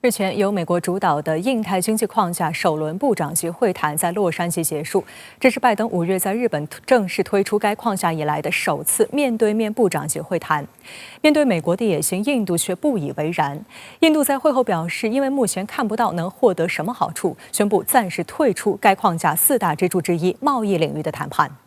日前，由美国主导的印太经济框架首轮部长级会谈在洛杉矶结束。这是拜登5月在日本正式推出该框架以来的首次面对面部长级会谈。面对美国的野心，印度却不以为然。印度在会后表示，因为目前看不到能获得什么好处，宣布暂时退出该框架4大支柱之一贸易领域的谈判。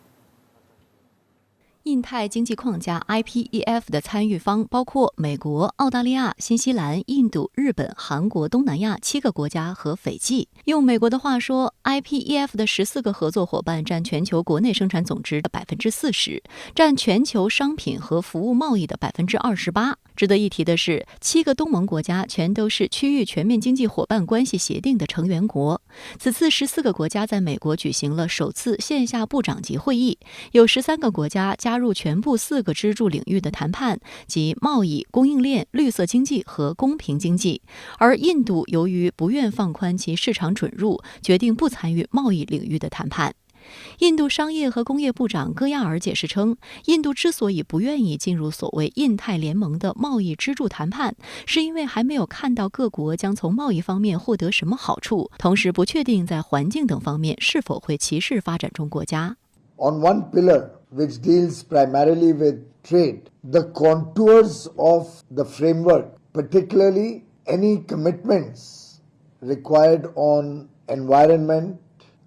印太经济框架 IPEF 的参与方包括美国、澳大利亚、新西兰、印度、日本、韩国、东南亚7个国家和斐济。用美国的话说 ，IPEF 的14个合作伙伴占全球国内生产总值的40%，占全球商品和服务贸易的28%。值得一提的是，7个东盟国家全都是区域全面经济伙伴关系协定的成员国。此次14个国家在美国举行了首次线下部长级会议，有13个国家加入全部4个支柱领域的谈判，即贸易、供应链、绿色经济和公平经济。而印度由于不愿放宽其市场准入，决定不参与贸易领域的谈判。印度商业和工业部长戈亚尔解释称，印度之所以不愿意进入所谓印太联盟的贸易支柱谈判，是因为还没有看到各国将从贸易方面获得什么好处，同时不确定在环境等方面是否会歧视发展中国家。 On one pillar, which deals primarily with trade, the contours of the framework, particularly any commitments required on environment,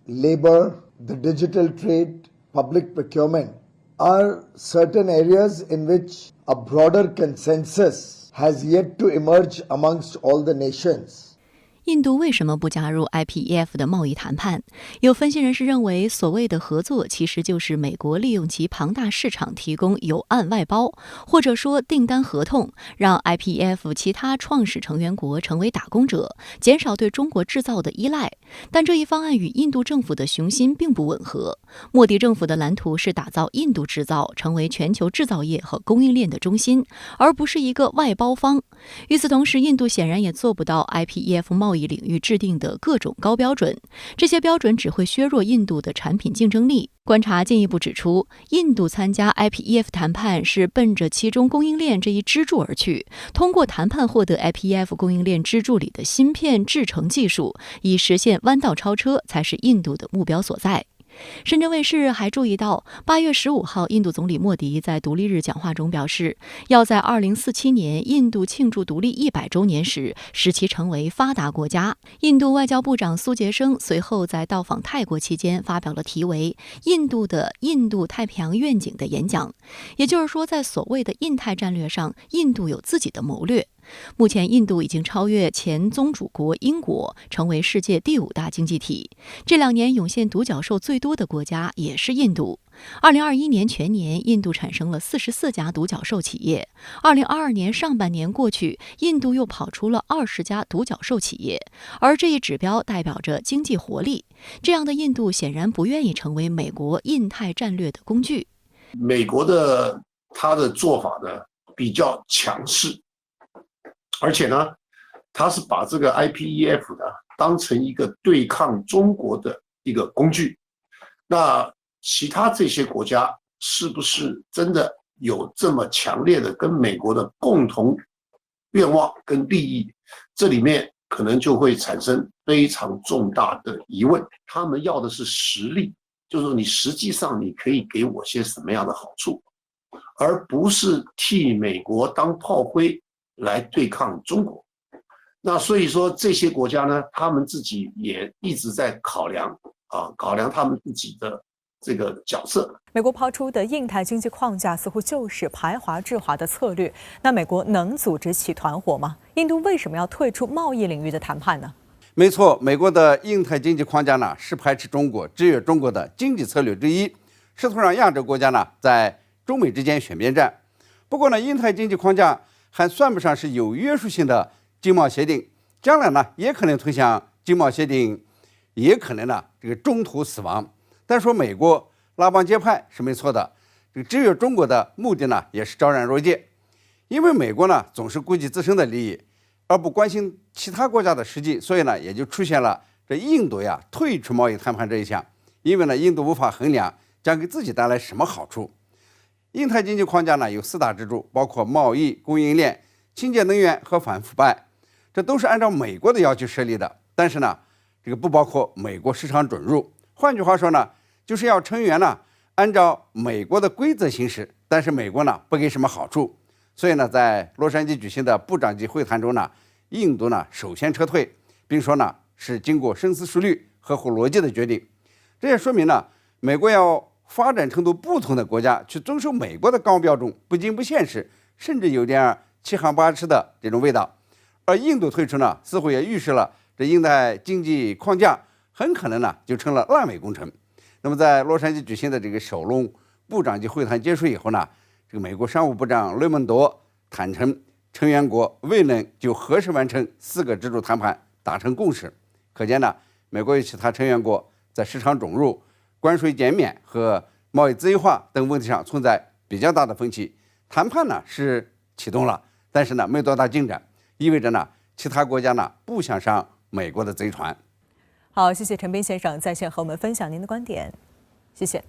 labor, the digital trade, public procurement, are certain areas in which a broader consensus has yet to emerge amongst all the nations.印度为什么不加入 IPEF 的贸易谈判？有分析人士认为，所谓的合作其实就是美国利用其庞大市场提供有案外包，或者说订单合同，让 IPEF 其他创始成员国成为打工者，减少对中国制造的依赖。但这一方案与印度政府的雄心并不吻合。莫迪政府的蓝图是打造印度制造成为全球制造业和供应链的中心，而不是一个外包方。与此同时，印度显然也做不到 IPEF 贸易领域制定的各种高标准，这些标准只会削弱印度的产品竞争力。观察进一步指出，印度参加 IPEF 谈判是奔着其中供应链这一支柱而去，通过谈判获得 IPEF 供应链支柱里的芯片制程技术，以实现弯道超车才是印度的目标所在。深圳卫视还注意到，8月15号，印度总理莫迪在独立日讲话中表示，要在2047年印度庆祝独立100周年时，使其成为发达国家。印度外交部长苏杰生随后在到访泰国期间发表了题为《印度的印度太平洋愿景》的演讲。也就是说，在所谓的印太战略上，印度有自己的谋略。目前，印度已经超越前宗主国英国，成为世界第5大经济体。这2年涌现独角兽最多的国家也是印度。2021年全年，印度产生了44家独角兽企业。2022年上半年过去，印度又跑出了20家独角兽企业，而这一指标代表着经济活力。这样的印度显然不愿意成为美国印太战略的工具。美国他的做法呢比较强势。而且呢，他是把这个 IPEF 呢当成一个对抗中国的一个工具。那其他这些国家是不是真的有这么强烈的跟美国的共同愿望跟利益？这里面可能就会产生非常重大的疑问。他们要的是实力，就是说你实际上你可以给我些什么样的好处，而不是替美国当炮灰来对抗中国。那所以说这些国家呢，他们自己也一直在考量他们自己的这个角色。美国抛出的印太经济框架似乎就是排华制华的策略。那美国能组织起团伙吗？印度为什么要退出贸易领域的谈判呢？没错，美国的印太经济框架呢是排斥中国、制约中国的经济策略之一，试图让亚洲国家呢在中美之间选边站。不过呢，印太经济框架还算不上是有约束性的经贸协定，将来呢也可能推向经贸协定，也可能呢这个中途死亡。但说美国拉帮结派是没错的，这个制约中国的目的呢也是昭然若揭。因为美国呢总是顾及自身的利益，而不关心其他国家的实际，所以呢也就出现了这印度呀退出贸易谈判这一项。因为呢印度无法衡量将给自己带来什么好处。印太经济框架呢有4大支柱，包括贸易、供应链、清洁能源和反腐败。这都是按照美国的要求设立的，但是呢，这个不包括美国市场准入。换句话说呢，就是要成员呢按照美国的规则行事，但是美国呢不给什么好处。所以呢，在洛杉矶举行的部长级会谈中呢，印度呢首先撤退，并说呢是经过深思熟虑、合乎逻辑的决定。这也说明呢，美国要发展程度不同的国家去遵守美国的高标准，不仅不现实，甚至有点七行八尺的这种味道。而印度退出呢，似乎也预示了这印太经济框架很可能呢就成了烂尾工程。那么在洛杉矶举行的这个首轮部长级会谈结束以后呢，这个美国商务部长雷蒙多坦诚，成员国未能就何时完成4个支柱谈判达成共识。可见呢，美国与其他成员国在市场准入、关税减免和贸易自由化等问题上存在比较大的分歧。谈判呢是启动了，但是呢没多大进展，意味着呢其他国家呢不想上美国的贼船。好，谢谢陈斌先生在线和我们分享您的观点，谢谢。